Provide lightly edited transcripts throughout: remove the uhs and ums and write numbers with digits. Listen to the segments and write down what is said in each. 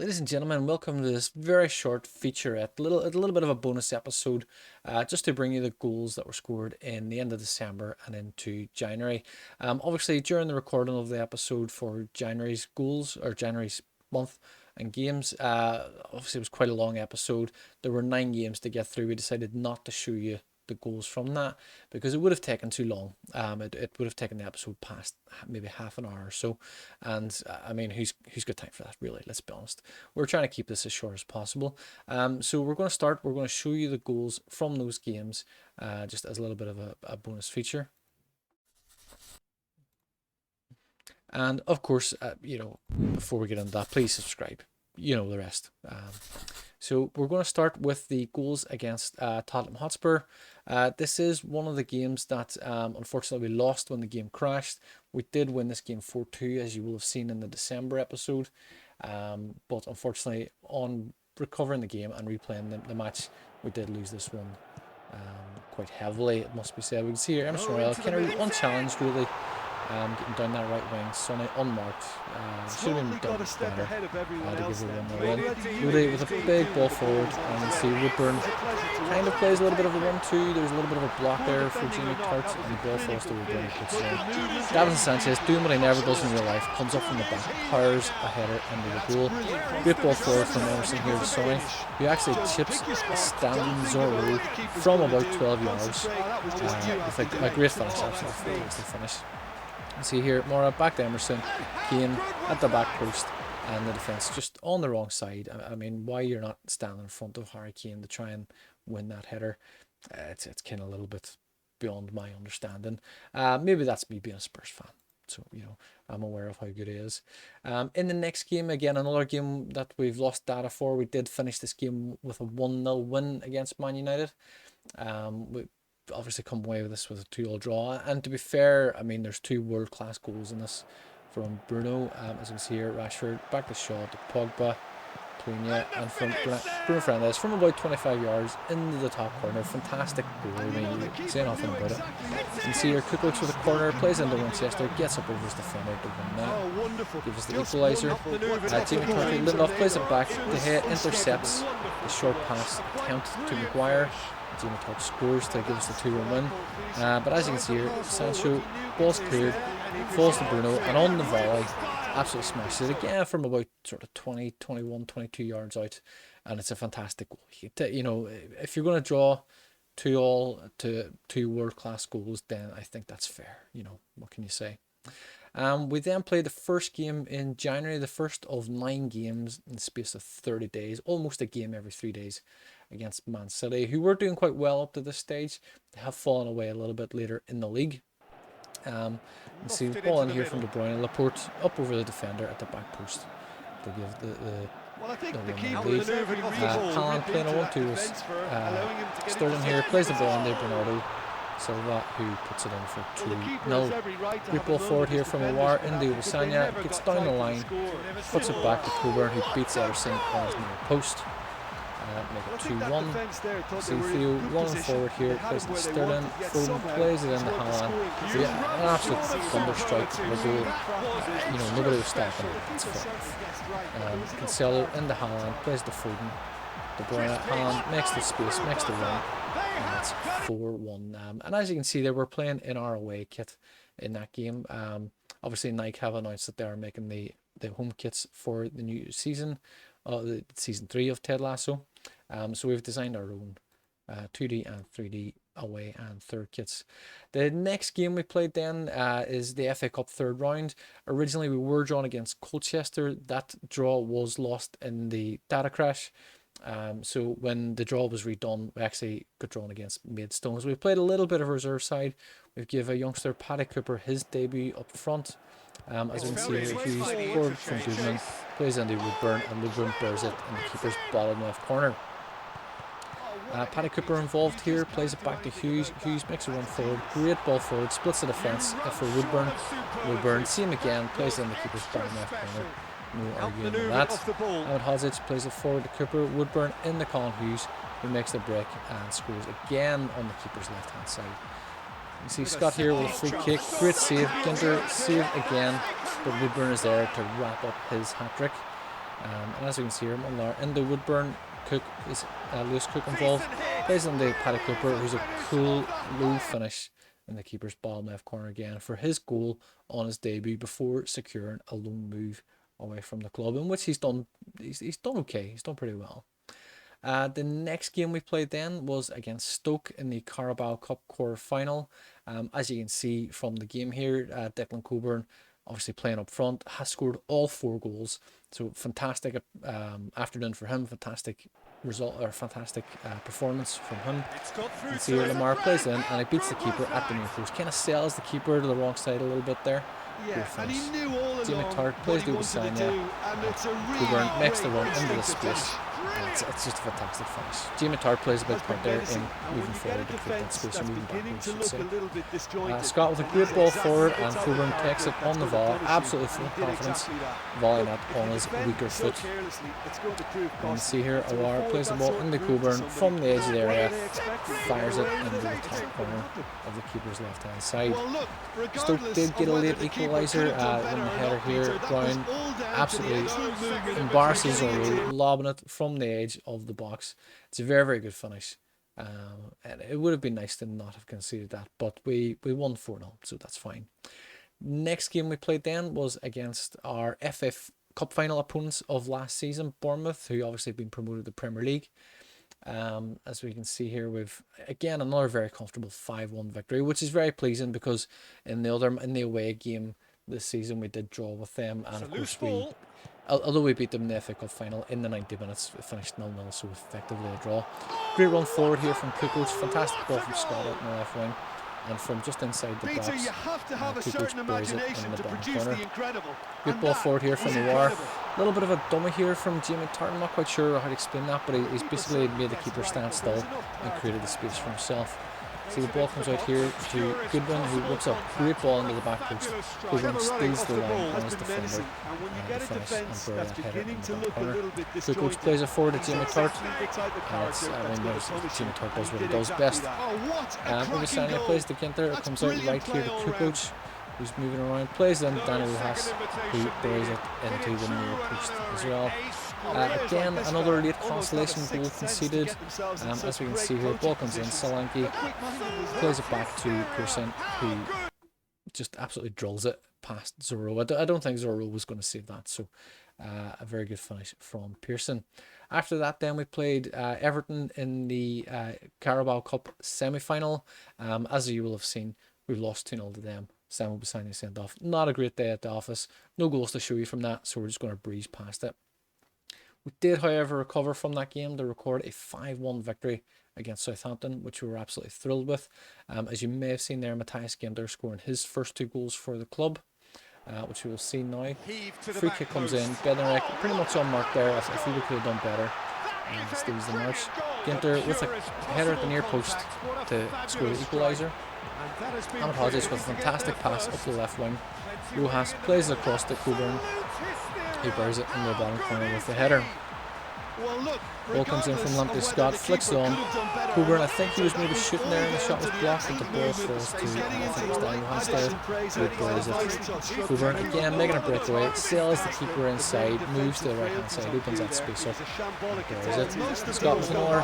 Ladies and gentlemen, welcome to this very short featurette, a little bit of a bonus episode, just to bring you the goals that were scored in the end of December and into January. Obviously, during the recording of the episode for January's goals, or January's month and games, obviously it was quite a long episode. There were 9 games to get through. We decided not to show you the goals from that because it would have taken too long. It would have taken the episode past maybe half an hour or so, and I mean, who's got time for that, really? Let's be honest. We're trying to keep this as short as possible. So we're going to start. We're going to show you the goals from those games, just as a little bit of a bonus feature. And of course, before we get into that, please subscribe. You know the rest. So we're going to start with the goals against Tottenham Hotspur. This is one of the games that unfortunately we lost when the game crashed. We did win this game 4-2, as you will have seen in the December episode. But unfortunately, on recovering the game and replaying the match, we did lose this one quite heavily, it must be said. We can see here Emerson Royal kind of unchallenged, really. Getting down that right wing, Sonny unmarked. Should have been done better to give it 1-0 win. Rudy with a big ball forward, and you see Woodburn kind of plays a little bit of a 1-2. There's a little bit of a block there for Jamie Tartt, and the ball falls to Woodburn. Davison Sanchez, doing what he never does in real life, comes up from the back, powers a header into the goal. Great ball forward from Emerson here to Sonny, who actually chips a standing Zorro from about 12 yards. With a great finish, absolutely fantastic finish. See here, Mora back to Emerson, Kane at the back post, and the defence just on the wrong side. I mean, why you're not standing in front of Harry Kane to try and win that header, it's kind of a little bit beyond my understanding. Maybe that's me being a Spurs fan, so I'm aware of how good he is. In the next game, again, another game that we've lost data for, we did finish this game with a 1-0 win against Man United. We obviously come away with this with a 2-2 draw, and to be fair, I mean, there's 2 world-class goals in this from Bruno, as you can see here, Rashford back to Shaw to Pogba, Cunha, and from Bruno Fernandes from about 25 yards into the top corner. Fantastic goal, I mean, you say nothing about it. You can see here, Cook looks for the corner, plays into Winchester, gets up over his defender to win that, gives us the equaliser. Jamie Korky, Lindelof plays it back, De Gea intercepts the short pass attempt to Maguire. Jamie Tartt scores to give us the 2-1 win. But as you can see here, Sancho, ball's cleared, falls to Bruno, and on the volley, absolutely smashes it again from about sort of 20, 21, 22 yards out. And it's a fantastic goal. If you're going to draw 2 world-class goals, then I think that's fair. What can you say? We then played the first game in January, the first of 9 games in the space of 30 days, almost a game every 3 days, against Man City, who were doing quite well up to this stage. They have fallen away a little bit later in the league. You see the ball in here from De Bruyne, Laporte up over the defender at the back post to give the lead. Haaland playing a 1-2 with Sterling here, plays the ball in there, Bernardo Silva, who puts it in for 2-0. Great ball forward here from Awar into Wisanya, gets down the line, puts it back to Coburn, who beats Ederson on his near post. Make it 2-1. See Theo running forward here, plays it Sterling, Foden plays it into Haaland. An absolute thunderstrike from the goal. Nobody was stopping it. It's fair. Cancelo into Haaland, plays to Foden. De Bruyne, Haaland makes the space, makes the run, and it's 4-1. And as you can see, they were playing in our away kit in that game. Obviously, Nike have announced that they are making the home kits for the new season, the season 3 of Ted Lasso. So we've designed our own 2D and 3D away and third kits. The next game we played then is the FA Cup third round. Originally we were drawn against Colchester. That draw was lost in the data crash. So when the draw was redone, we actually got drawn against Maidstone. So we played a little bit of reserve side. We've given a youngster, Paddy Cooper, his debut up front. As you can see here, Hughes scored from Goodman, plays into Woodburn, and Woodburn bears it in the keeper's bottom left corner. Paddy Cooper involved here, plays it back to Hughes. Hughes makes a run forward, great ball forward, splits the defence for Woodburn. Woodburn, see him again, plays it in the keeper's bottom left corner. No arguing with that. Ahmed Hodzic plays it forward to Cooper. Woodburn in the Colin Hughes, who makes the break and scores again on the keeper's left hand side. You see Scott here with a free kick, great save. Ginter save again, but Woodburn is there to wrap up his hat trick. And as you can see here, Mullar into Woodburn. Cook is Lewis Cook involved. Plays on the Paddy Cooper, who's a cool low finish in the keeper's bottom left corner again for his goal on his debut before securing a loan move away from the club, in which he's done okay. He's done pretty well. The next game we played then was against Stoke in the Carabao Cup quarter final. As you can see from the game here, Declan Coburn, obviously playing up front, has scored all 4 goals. So fantastic afternoon for him. Fantastic result, or fantastic performance from him. You can see here Lamar plays in and he beats the keeper at the near post. Kind of sells the keeper to the wrong side a little bit there. Yeah, and he knew all along Jimmy Tart plays to Wisanya. Coburn makes the run into the space. It's just a fantastic finish. Jamie Tart plays a big part there in moving forward to create that space and moving backwards, I should say. Scott with a great ball forward, and Coburn takes it on the volley, absolutely full of confidence, volleying that on his weaker foot. You can see here, Awar plays the ball into Coburn from the edge of the area, fires it into the top corner of the keeper's left hand side. Stoke did get a late equaliser in the header here. Brown absolutely embarrasses O'Rourke, lobbing it from the edge of the box. It's a very, very good finish. And it would have been nice to not have conceded that, but we won 4-0, so that's fine. Next game we played then was against our FF Cup final opponents of last season, Bournemouth, who obviously have been promoted to the Premier League. As we can see here, we've again another very comfortable 5-1 victory, which is very pleasing because in the away game this season we did draw with them, and of course although we beat them in the FA Cup final in the 90 minutes, it finished 0-0, so effectively a draw. Great run forward here from Kukoc, fantastic ball from Scott out in the left wing, and from just inside the box, Kukoc buries it in the bottom corner. Good ball forward here from Awar. A little bit of a dummy here from Jamie Tart. I'm not quite sure how to explain that, but he's basically made the keeper stand still and created the space for himself. See, the ball comes out here to Goodwin, who whips up great ball into the back post. Goodwin steals the line on his defender and finish and bury that header in the back corner. Kukoc plays it forward to Jamie Tart. Jamie Tart does what he does best. Ugasanya plays to Ginter. It comes out right here to Kukoc, who's moving around. Plays in Danny Rojas, who buries it into the near post as well. Again, another late consolation goal conceded. As we can see here, ball comes in. Solanke plays it back to Pearson, who just absolutely drills it past Zorro. I don't think Zorro was going to save that, so a very good finish from Pearson. After that, then we played Everton in the Carabao Cup semi-final. As you will have seen, we've lost 2-0 to them. Samuel Bissani sent off. Not a great day at the office. No goals to show you from that, so we're just going to breeze past it. We did, however, recover from that game to record a 5-1 victory against Southampton, which we were absolutely thrilled with. As you may have seen there, Matthias Ginter scoring his first 2 goals for the club, which we will see now. Free kick comes in. Bednarek pretty much on mark there. I feel we could have done better. Steals the march. Ginter with a header at the near post to score the equaliser. Ahmed Hodges with a fantastic pass up the left wing. Rojas plays it across to Coburn. He buries it in the bottom corner with the header. Ball comes in from Lamptey Scott, flicks it on. Coburn, I think he was maybe shooting there and the shot was blocked, and the ball falls to, I think it was Daniel Hastad, who buries it. Coburn again making a breakaway, sails the keeper inside, moves to the right hand side, opens that space up, and buries it. Scott with another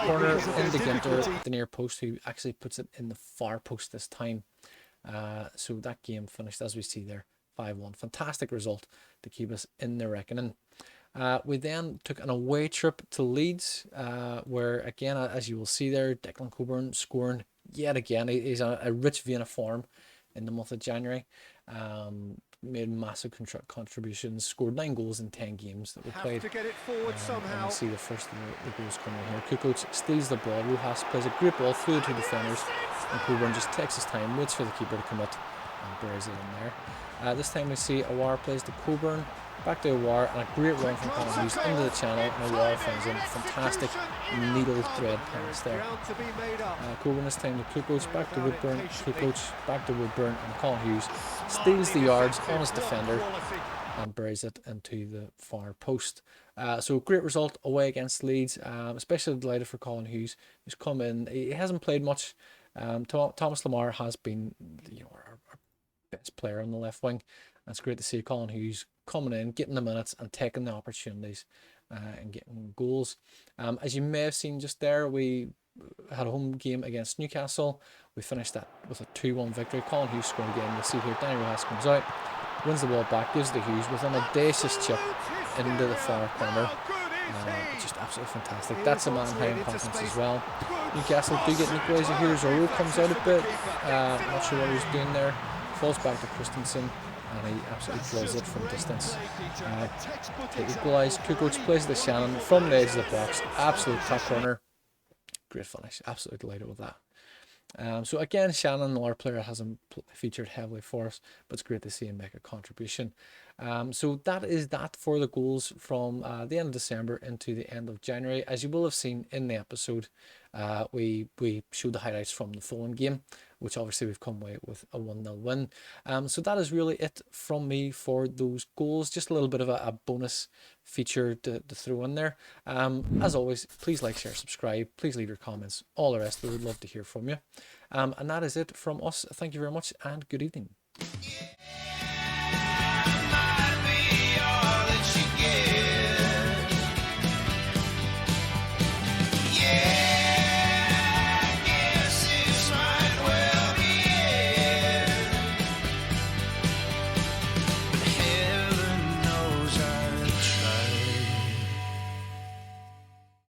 corner into Ginter at the near post, who actually puts it in the far post this time. So that game finished, as we see there, 5-1. Fantastic result to keep us in the reckoning. We then took an away trip to Leeds, where again, as you will see there, Declan Coburn scoring yet again. He's a rich vein of form in the month of January. Made massive contributions, scored 9 goals in 10 games that we played. And you see the first of the goals coming in here. Kukoc steals the ball. Rojas plays a great ball through the 2 defenders, and Coburn just takes his time, waits for the keeper to commit, and buries it in there. This time we see Awar plays to Coburn. Back to Awar, and a great run from Colin Hughes into the channel, and Awar finds him. Fantastic needle thread pass there. Coburn this time to Kukoc, back to Woodburn, Kukoc, back to Woodburn, and Colin Hughes steals the yards on his defender and buries it into the far post. So great result away against Leeds, especially delighted for Colin Hughes, who's come in. He hasn't played much. Thomas Lamar has been our best player on the left wing. It's great to see Colin Hughes coming in, getting the minutes and taking the opportunities and getting goals. As you may have seen just there, we had a home game against Newcastle. We finished that with a 2-1 victory. Colin Hughes scored again. You'll see here, Danny Rojas comes out, wins the ball back, gives the Hughes with an audacious chip into the far corner. Just absolutely fantastic. That's a man high in confidence as well. Newcastle do get an equaliser here. Zorro comes out a bit. Not sure what he was doing there. Falls back to Christensen, and he absolutely drills it from distance to equalise. Kukoc plays the Shannon from the edge of the box. Absolute top corner. Great finish. Absolutely delighted with that. So again, Shannon, our player, hasn't featured heavily for us, but it's great to see him make a contribution. So that is that for the goals from the end of December into the end of January. As you will have seen in the episode, we showed the highlights from the Fulham game, which obviously we've come away with a 1-0 win. So that is really it from me for those goals. Just a little bit of a bonus feature to throw in there. As always, please like, share, subscribe. Please leave your comments. All the rest, we would love to hear from you. And that is it from us. Thank you very much and good evening.